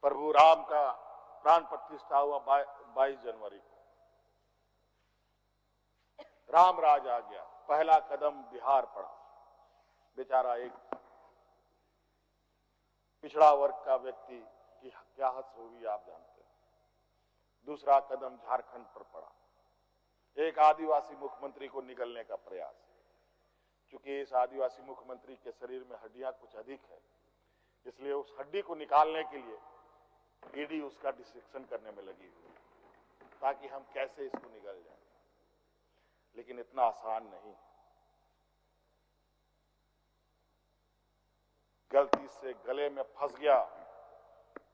प्रभु राम का प्राण प्रतिष्ठा हुआ 22 जनवरी को। राम राज आ गया, पहला कदम बिहार पड़ा। बेचारा एक पिछड़ा वर्ग का व्यक्ति की क्या हद होगी आप जानते हैं। दूसरा कदम झारखंड पर पड़ा, एक आदिवासी मुख्यमंत्री को निगलने का प्रयास। क्योंकि इस आदिवासी मुख्यमंत्री के शरीर में हड्डियां कुछ अधिक है, इसलिए उस हड्डी को निकालने के लिए ईडी उसका डिसेक्शन करने में लगी हुई, ताकि हम कैसे इसको निगल जाए। लेकिन इतना आसान नहीं। गलती से गले में फंस गया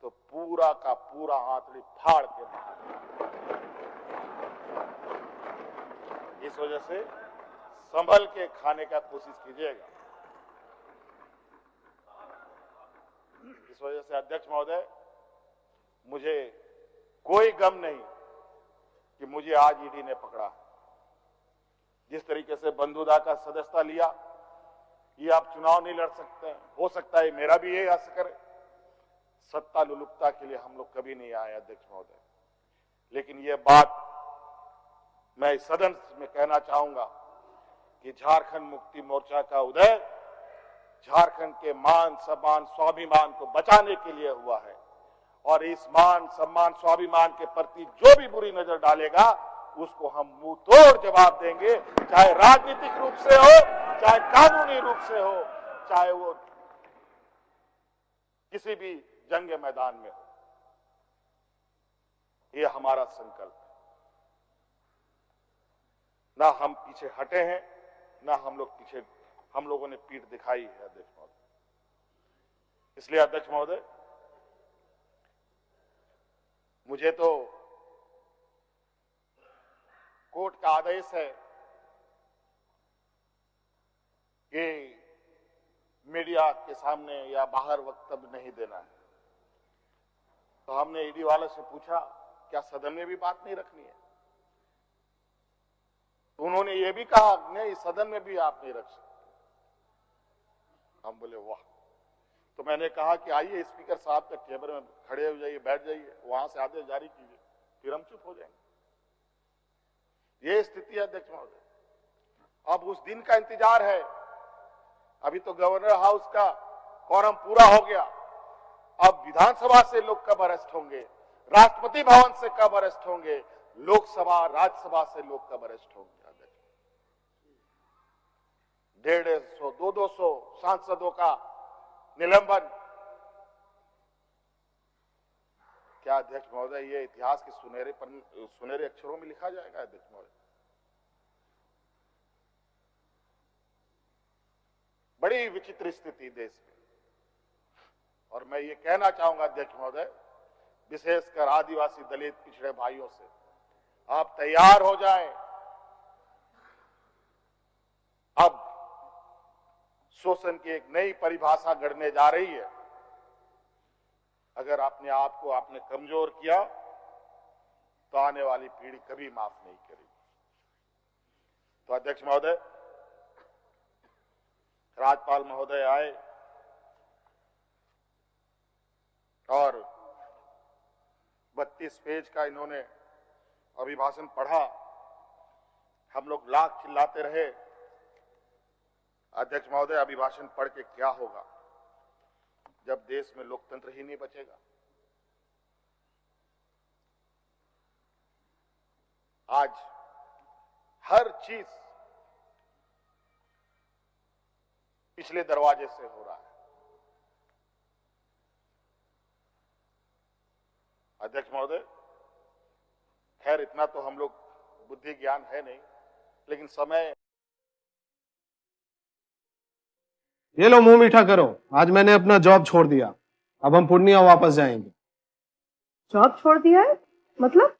तो पूरा का पूरा आंतड़ी फाड़ के बाहर। इस वजह से संभल के खाने का कोशिश कीजिएगा। इस वजह से अध्यक्ष महोदय, मुझे कोई गम नहीं कि मुझे आज ईडी ने पकड़ा। जिस तरीके से बंधुदा का सदस्यता लिया, ये आप चुनाव नहीं लड़ सकते हैं। हो सकता है मेरा भी यही आशा करे। सत्ता लुलुपता के लिए हम लोग कभी नहीं आए अध्यक्ष महोदय। लेकिन ये बात मैं इस सदन में कहना चाहूंगा कि झारखंड मुक्ति मोर्चा का उदय झारखंड के मान सम्मान स्वाभिमान को बचाने के लिए हुआ है। और इस मान सम्मान स्वाभिमान के प्रति जो भी बुरी नजर डालेगा उसको हम मुंह तोड़ जवाब देंगे, चाहे राजनीतिक रूप से हो, चाहे कानूनी रूप से हो, चाहे वो किसी भी जंग मैदान में हो। ये हमारा संकल्प है। ना हम पीछे हटे हैं, ना हम लोगों ने पीठ दिखाई है अध्यक्ष महोदय। इसलिए अध्यक्ष महोदय, मुझे तो कोर्ट का आदेश है कि मीडिया के सामने या बाहर वक्तव्य नहीं देना है। तो हमने ईडी वाले से पूछा, क्या सदन में भी बात नहीं रखनी है? तो उन्होंने ये भी कहा, नहीं सदन में भी आप नहीं रख सकते। हम बोले वाह। तो मैंने कहा कि आइए स्पीकर साहब के टेबल में खड़े हो जाइए, बैठ जाइए, वहां से आदेश जारी कीजिए, फिर हम चुप हो जाएंगे। ये स्थिति है अध्यक्ष महोदय। अब उस दिन का इंतजार है। अभी तो गवर्नर हाउस का quorum पूरा हो गया। अब विधानसभा से लोग कब अरेस्ट होंगे, राष्ट्रपति भवन से कब अरेस्ट होंगे, लोकसभा राज्यसभा से लोग कब अरेस्ट होंगे। 150, 200 सांसदों का निलंबन। क्या अध्यक्ष महोदय ये इतिहास के सुनहरे अक्षरों में लिखा जाएगा अध्यक्ष महोदय? बड़ी विचित्र स्थिति देश में। और मैं ये कहना चाहूंगा अध्यक्ष महोदय, विशेषकर आदिवासी दलित पिछड़े भाइयों से, आप तैयार हो जाएं। अब शोषण की एक नई परिभाषा गढ़ने जा रही है। अगर अपने आप को आपने कमजोर किया तो आने वाली पीढ़ी कभी माफ नहीं करेगी। तो अध्यक्ष महोदय, राज्यपाल महोदय आए और 32 पेज का इन्होंने अभिभाषण पढ़ा। हम लोग लाख चिल्लाते रहे। अध्यक्ष महोदय, अभिभाषण पढ़ के क्या होगा जब देश में लोकतंत्र ही नहीं बचेगा। आज हर चीज पिछले दरवाजे से हो रहा है। अध्यक्ष महोदय, खैर इतना तो हम लोग बुद्धि ज्ञान है नहीं, लेकिन समय। ये लो मुंह मीठा करो, आज मैंने अपना जॉब छोड़ दिया। अब हम पूर्णिया वापस जाएंगे। जॉब छोड़ दिया है? मतलब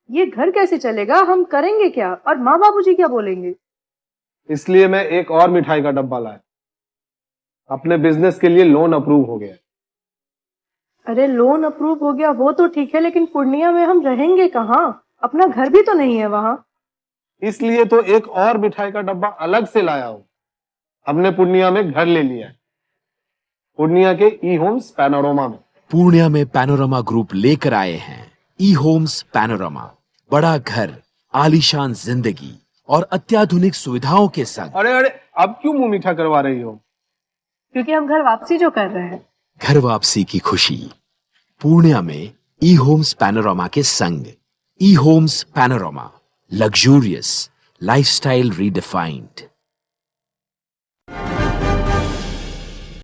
ये घर कैसे चलेगा? हम करेंगे क्या? और माँ बाबूजी क्या बोलेंगे? इसलिए मैं एक और मिठाई का डब्बा लाया। अपने बिजनेस के लिए लोन अप्रूव हो गया। अरे लोन अप्रूव हो गया वो तो ठीक है, लेकिन पूर्णिया में हम रहेंगे कहाँ? अपना घर भी तो नहीं है वहां। इसलिए तो एक और मिठाई का डब्बा अलग से लाया हूं। हमने पूर्णिया में घर ले लिया है, पूर्णिया के ई होम्स पैनोरमा में। पूर्णिया में पैनोरमा ग्रुप लेकर आए हैं ई होम्स पैनोरमा। बड़ा घर, आलीशान जिंदगी और अत्याधुनिक सुविधाओं के संग। अरे अरे, अब क्यों मुंह मीठा करवा रही हो? क्योंकि हम घर वापसी जो कर रहे हैं। घर वापसी की खुशी पूर्णिया में ई होम्स पैनोरमा के संग। ई Homes Panorama, luxurious lifestyle redefined.